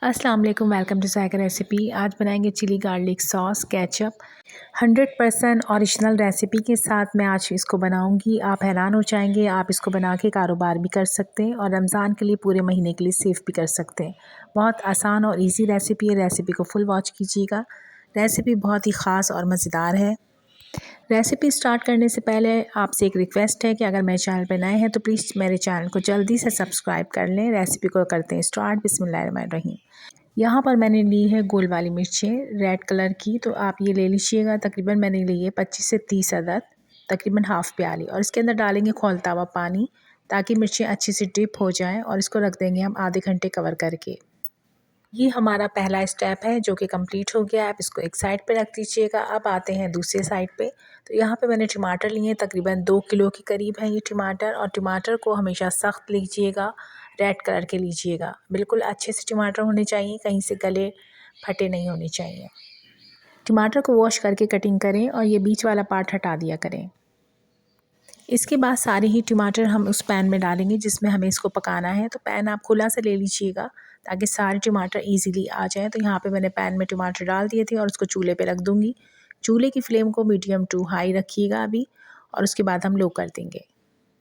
अस्सलाम वालेकुम, welcome to Zayka recipe. आज बनाएंगे chilli garlic sauce ketchup 100% original recipe के साथ मैं आज इसको बनाऊंगी। आप हैरान हो जाएंगे। आप इसको बना के कारोबार भी कर सकते हैं और रमज़ान के लिए पूरे महीने के लिए सेव भी कर सकते हैं। बहुत आसान और इजी रेसिपी है। रेसिपी को फुल वॉच कीजिएगा। रेसिपी बहुत ही ख़ास और मज़ेदार है। रेसिपी स्टार्ट करने से पहले आपसे एक रिक्वेस्ट है कि अगर मेरे चैनल पर नए हैं तो प्लीज़ मेरे चैनल को जल्दी से सब्सक्राइब कर लें। रेसिपी को करते हैं स्टार्ट। बिस्मिल्लाहिर्रहमानिर्रहीम। यहाँ पर मैंने ली है गोल वाली मिर्चें रेड कलर की, तो आप ये ले लीजिएगा। तकरीबन मैंने ली है 25 से 30 अदद, तकरीबन हाफ़ प्याली। और इसके अंदर डालेंगे खौलता हुआ पानी ताकि मिर्चें अच्छे से डिप हो जाएं और इसको रख देंगे हम आधे घंटे कवर करके। ये हमारा पहला स्टेप है जो कि कंप्लीट हो गया। आप इसको एक साइड पे रख दीजिएगा। अब आते हैं दूसरे साइड पे। तो यहाँ पे मैंने टमाटर लिए हैं, तकरीबन 2 किलो के करीब है ये टमाटर। और टमाटर को हमेशा सख्त लीजिएगा, रेड कलर के लीजिएगा। बिल्कुल अच्छे से टमाटर होने चाहिए, कहीं से गले फटे नहीं होने चाहिए। टमाटर को वॉश करके कटिंग करें और ये बीच वाला पार्ट हटा दिया करें। इसके बाद सारे ही टमाटर हम उस पैन में डालेंगे जिसमें हमें इसको पकाना है। तो पैन आप खुला से ले लीजिएगा ताकि सारे टमाटर इजीली आ जाएं। तो यहाँ पे मैंने पैन में टमाटर डाल दिए थे और उसको चूल्हे पे रख दूँगी। चूल्हे की फ्लेम को मीडियम टू हाई रखिएगा अभी, और उसके बाद हम लो कर देंगे।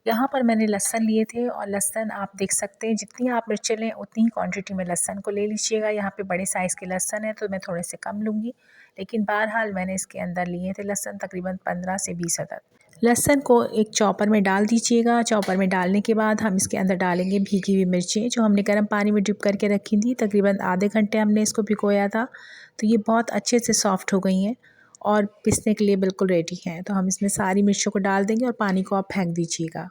यहाँ पर मैंने लहसुन लिए थे और लहसुन आप देख सकते हैं जितनी आप मिर्चें लें उतनी ही क्वांटिटी में लहसुन को ले लीजिएगा। यहाँ पे बड़े साइज़ के लहसुन है तो मैं थोड़े से कम लूँगी, लेकिन बहरहाल मैंने इसके अंदर लिए थे लहसुन तकरीबन 15 से 20 अदद। लहसुन को एक चॉपर में डाल दीजिएगा। चॉपर में डालने के बाद हम इसके अंदर डालेंगे भीगी हुई मिर्चें जो हमने गर्म पानी में डिप करके रखी थी। तकरीबन आधे घंटे हमने इसको भिगोया था, तो ये बहुत अच्छे से सॉफ़्ट हो गई हैं और पिसने के लिए बिल्कुल रेडी हैं। तो हम इसमें सारी मिर्चों को डाल देंगे और पानी को आप फेंक दीजिएगा।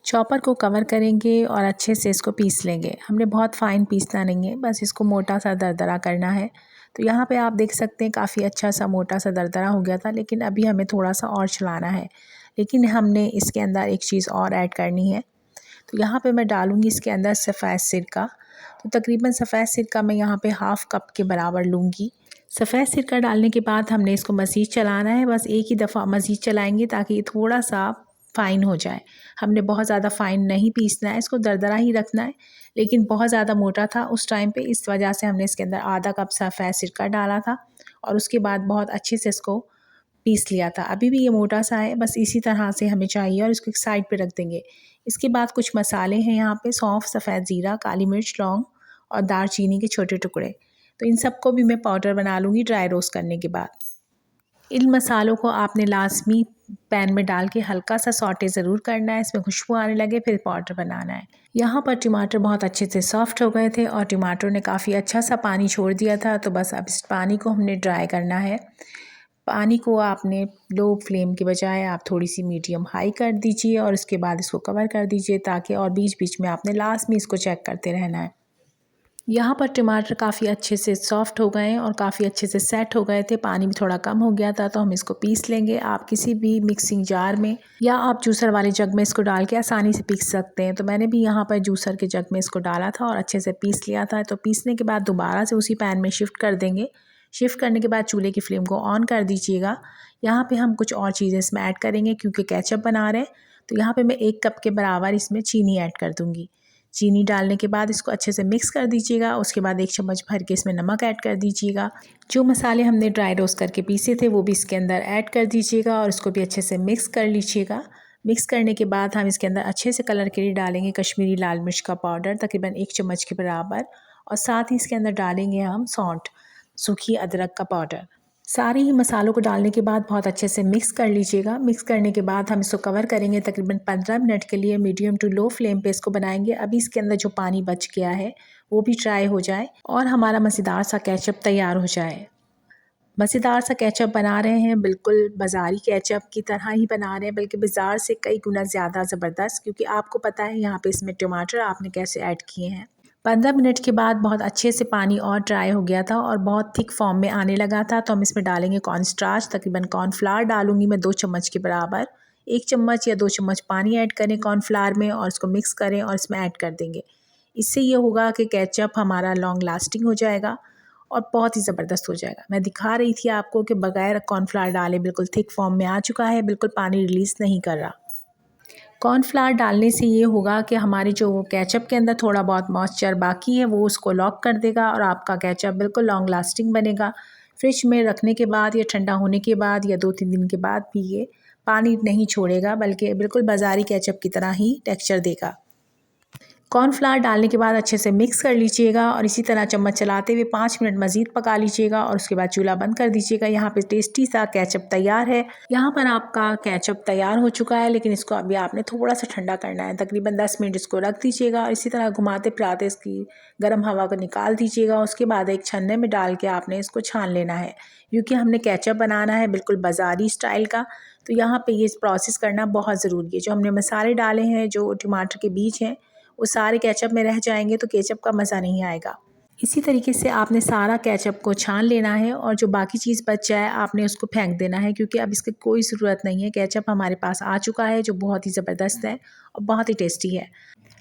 चॉपर को कवर करेंगे और अच्छे से इसको पीस लेंगे। हमने बहुत फ़ाइन पीसना नहीं है, बस इसको मोटा सा दरदरा करना है। तो यहाँ पे आप देख सकते हैं काफ़ी अच्छा सा मोटा सा दरदरा हो गया था, लेकिन अभी हमें थोड़ा सा और चलाना है। लेकिन हमने इसके अंदर एक चीज़ और ऐड करनी है। तो यहाँ पे मैं डालूँगी इसके अंदर सफ़ेद सिरका। तो तकरीबन सफ़ेद सिरका मैं यहाँ पे हाफ़ कप के बराबर लूँगी। सफ़ेद सिरका डालने के बाद हमने इसको मज़ीद चलाना है। बस एक ही दफ़ा मज़ीद चलाएँगे ताकि ये थोड़ा सा फ़ाइन हो जाए। हमने बहुत ज़्यादा फ़ाइन नहीं पीसना है, इसको दरदरा ही रखना है। लेकिन बहुत ज़्यादा मोटा था उस टाइम पे, इस वजह से हमने इसके अंदर आधा कप सफ़ेद सिरका डाला था और उसके बाद बहुत अच्छे से इसको पीस लिया था। अभी भी ये मोटा सा है, बस इसी तरह से हमें चाहिए और इसको एक साइड पे रख देंगे। इसके बाद कुछ मसाले हैं यहाँ पे, सौंफ, सफ़ेद ज़ीरा, काली मिर्च, लौंग और दालचीनी के छोटे टुकड़े। तो इन सबको भी मैं पाउडर बना लूँगी ड्राई रोस्ट करने के बाद। इन मसालों को आपने लाज़मी पैन में डाल के हल्का सा सौटे ज़रूर करना है, इसमें खुशबू आने लगे फिर पाउडर बनाना है। यहाँ पर टमाटर बहुत अच्छे से सॉफ़्ट हो गए थे और टमाटर ने काफ़ी अच्छा सा पानी छोड़ दिया था। तो बस अब इस पानी को हमने ड्राई करना है। पानी को आपने लो फ्लेम के बजाय आप थोड़ी सी मीडियम हाई कर दीजिए और उसके बाद इसको कवर कर दीजिए ताकि, और बीच बीच में आपने लास्ट में इसको चेक करते रहना है। यहाँ पर टमाटर काफ़ी अच्छे से सॉफ़्ट हो गए हैं और काफ़ी अच्छे से सेट हो गए थे। पानी भी थोड़ा कम हो गया था, तो हम इसको पीस लेंगे। आप किसी भी मिक्सिंग जार में या आप जूसर वाले जग में इसको डाल के आसानी से पीस सकते हैं। तो मैंने भी यहाँ पर जूसर के जग में इसको डाला था और अच्छे से पीस लिया था। तो पीसने के बाद दोबारा से उसी पैन में शिफ्ट कर देंगे। शिफ्ट करने के बाद चूल्हे की फ्लेम को ऑन कर दीजिएगा। यहाँ पे हम कुछ और चीज़ें इसमें ऐड करेंगे क्योंकि केचप बना रहे हैं। तो यहाँ पे मैं 1 कप के बराबर इसमें चीनी ऐड कर दूँगी। चीनी डालने के बाद इसको अच्छे से मिक्स कर दीजिएगा। उसके बाद 1 चम्मच भर के इसमें नमक ऐड कर दीजिएगा। जो मसाले हमने ड्राई रोस्ट करके पीसे थे वो भी इसके अंदर ऐड कर दीजिएगा और इसको भी अच्छे से मिक्स कर लीजिएगा। मिक्स करने के बाद हम इसके अंदर अच्छे से कलर के लिए डालेंगे कश्मीरी लाल मिर्च का पाउडर तकरीबन 1 चम्मच के बराबर, और साथ ही इसके अंदर डालेंगे हम सौंठ, सूखी अदरक का पाउडर। सारे ही मसालों को डालने के बाद बहुत अच्छे से मिक्स कर लीजिएगा। मिक्स करने के बाद हम इसको कवर करेंगे तकरीबन 15 मिनट के लिए। मीडियम टू लो फ्लेम पे इसको बनाएंगे। अभी इसके अंदर जो पानी बच गया है वो भी ड्राई हो जाए और हमारा मज़ेदार सा केचप तैयार हो जाए। मज़ेदार सा केचप बना रहे हैं, बिल्कुल बाज़ारी केचप की तरह ही बना रहे हैं, बल्कि बाज़ार से कई गुना ज़्यादा ज़बरदस्त, क्योंकि आपको पता है यहाँ पे इसमें टमाटर आपने कैसे ऐड किए हैं। 15 मिनट के बाद बहुत अच्छे से पानी और ड्राई हो गया था और बहुत थिक फॉर्म में आने लगा था। तो हम इसमें डालेंगे कॉर्नस्टार्च, तकरीबन कॉर्नफ्लावर डालूंगी मैं 2 चम्मच के बराबर। 1 चम्मच या 2 चम्मच पानी ऐड करें कॉर्नफ्लावर में और इसको मिक्स करें और इसमें ऐड कर देंगे। इससे ये होगा कि केचप हमारा लॉन्ग लास्टिंग हो जाएगा और बहुत ही ज़बरदस्त हो जाएगा। मैं दिखा रही थी आपको कि बगैर कॉर्नफ्लावर डाले बिल्कुल थिक फॉर्म में आ चुका है, बिल्कुल पानी रिलीज़ नहीं कर रहा। कॉर्नफ्लावर डालने से ये होगा कि हमारे जो केचप के अंदर थोड़ा बहुत मॉइस्चर बाकी है वो उसको लॉक कर देगा और आपका केचप बिल्कुल लॉन्ग लास्टिंग बनेगा। फ्रिज में रखने के बाद या ठंडा होने के बाद या 2-3 दिन के बाद भी ये पानी नहीं छोड़ेगा, बल्कि बिल्कुल बाज़ारी केचप की तरह ही टेक्सचर देगा। कॉर्नफ्लावर डालने के बाद अच्छे से मिक्स कर लीजिएगा और इसी तरह चम्मच चलाते हुए 5 मिनट मज़ीद पका लीजिएगा और उसके बाद चूल्हा बंद कर दीजिएगा। यहाँ पे टेस्टी सा केचप तैयार है। यहाँ पर आपका केचप तैयार हो चुका है, लेकिन इसको अभी आपने थोड़ा सा ठंडा करना है। तकरीबन 10 मिनट इसको रख दीजिएगा और इसी तरह घुमाते फिराते इसकी गर्म हवा को निकाल दीजिएगा। उसके बाद एक छन्ने में डाल के आपने इसको छान लेना है, क्योंकि हमने केचप बनाना है बिल्कुल बाज़ारी स्टाइल का, तो यहाँ पर ये प्रोसेस करना बहुत ज़रूरी है। जो हमने मसाले डाले हैं, जो टमाटर के बीज हैं, वो सारे केचप में रह जाएंगे तो केचप का मज़ा नहीं आएगा। इसी तरीके से आपने सारा केचप को छान लेना है और जो बाकी चीज़ बच जाए आपने उसको फेंक देना है, क्योंकि अब इसकी कोई ज़रूरत नहीं है। केचप हमारे पास आ चुका है जो बहुत ही ज़बरदस्त है और बहुत ही टेस्टी है।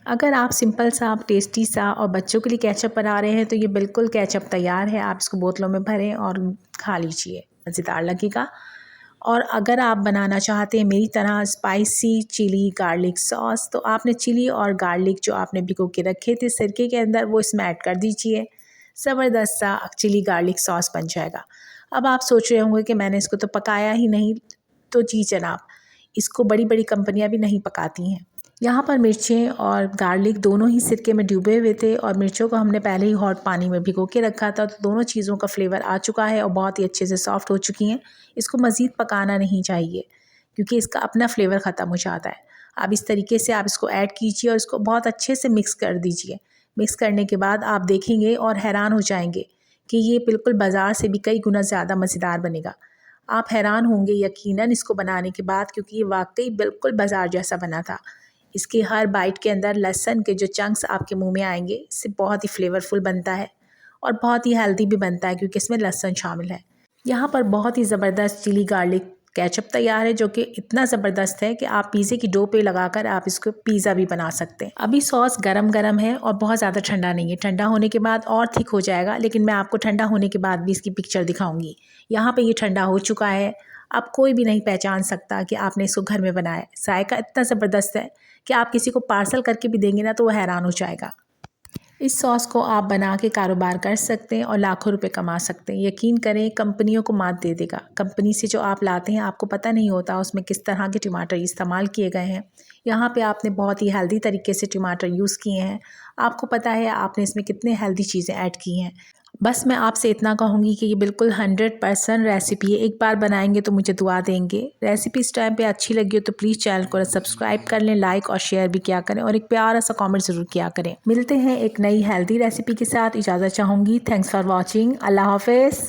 अगर आप सिंपल सा, टेस्टी सा और बच्चों के लिए केचप बना रहे हैं तो ये बिल्कुल केचप तैयार है। आप इसको बोतलों में भरें और खा लीजिए, मज़ेदार लगेगा। और अगर आप बनाना चाहते हैं मेरी तरह स्पाइसी चिली गार्लिक सॉस, तो आपने चिली और गार्लिक जो आपने भिगो के रखे थे सिरके के अंदर, वो इसमें ऐड कर दीजिए। ज़बरदस्त सा चिली गार्लिक सॉस बन जाएगा। अब आप सोच रहे होंगे कि मैंने इसको तो पकाया ही नहीं, तो जी जनाब, इसको बड़ी बड़ी कंपनियां भी नहीं पकाती हैं। यहाँ पर मिर्चें और गार्लिक दोनों ही सिरके में डूबे हुए थे और मिर्चों को हमने पहले ही हॉट पानी में भिगो के रखा था, तो दोनों चीज़ों का फ्लेवर आ चुका है और बहुत ही अच्छे से सॉफ्ट हो चुकी हैं। इसको मज़ीद पकाना नहीं चाहिए, क्योंकि इसका अपना फ्लेवर ख़त्म हो जाता है। अब इस तरीके से आप इसको ऐड कीजिए और इसको बहुत अच्छे से मिक्स कर दीजिए। मिक्स करने के बाद आप देखेंगे और हैरान हो जाएंगे कि ये बिल्कुल बाज़ार से भी कई गुना ज़्यादा मज़ेदार बनेगा। आप हैरान होंगे यकीनन इसको बनाने के बाद, क्योंकि ये वाकई बिल्कुल बाज़ार जैसा बना था। इसके हर बाइट के अंदर लहसुन के जो चंक्स आपके मुंह में आएंगे, इससे बहुत ही फ्लेवरफुल बनता है और बहुत ही हेल्दी भी बनता है, क्योंकि इसमें लहसुन शामिल है। यहाँ पर बहुत ही ज़बरदस्त चिली गार्लिक केचप तैयार है, जो कि इतना ज़बरदस्त है कि आप पिज़्ज़े की डो पे लगाकर आप इसको पिज़्ज़ा भी बना सकते हैं। अभी सॉस गरम गरम है और बहुत ज़्यादा ठंडा नहीं है। ठंडा होने के बाद और थिक हो जाएगा, लेकिन मैं आपको ठंडा होने के बाद भी इसकी पिक्चर दिखाऊंगी। यहाँ पे ये ठंडा हो चुका है। अब कोई भी नहीं पहचान सकता कि आपने इसको घर में बनाया है। जायका इतना ज़बरदस्त है कि आप किसी को पार्सल करके भी देंगे ना तो वो हैरान हो जाएगा। इस सॉस को आप बना के कारोबार कर सकते हैं और लाखों रुपए कमा सकते हैं। यकीन करें, कंपनियों को मात दे देगा। कंपनी से जो आप लाते हैं आपको पता नहीं होता उसमें किस तरह के टमाटर इस्तेमाल किए गए हैं। यहाँ पे आपने बहुत ही हेल्दी तरीके से टमाटर यूज़ किए हैं। आपको पता है आपने इसमें कितने हेल्दी चीज़ें ऐड की हैं। बस मैं आपसे इतना कहूँगी कि ये बिल्कुल 100% रेसिपी है। एक बार बनाएंगे तो मुझे दुआ देंगे। रेसिपी इस टाइम पे अच्छी लगी हो तो प्लीज़ चैनल को सब्सक्राइब कर लें, लाइक और शेयर भी किया करें और एक प्यारा सा कमेंट ज़रूर किया करें। मिलते हैं एक नई हेल्दी रेसिपी के साथ। इजाज़त चाहूँगी। Thanks for watching. अल्लाह हाफिज़।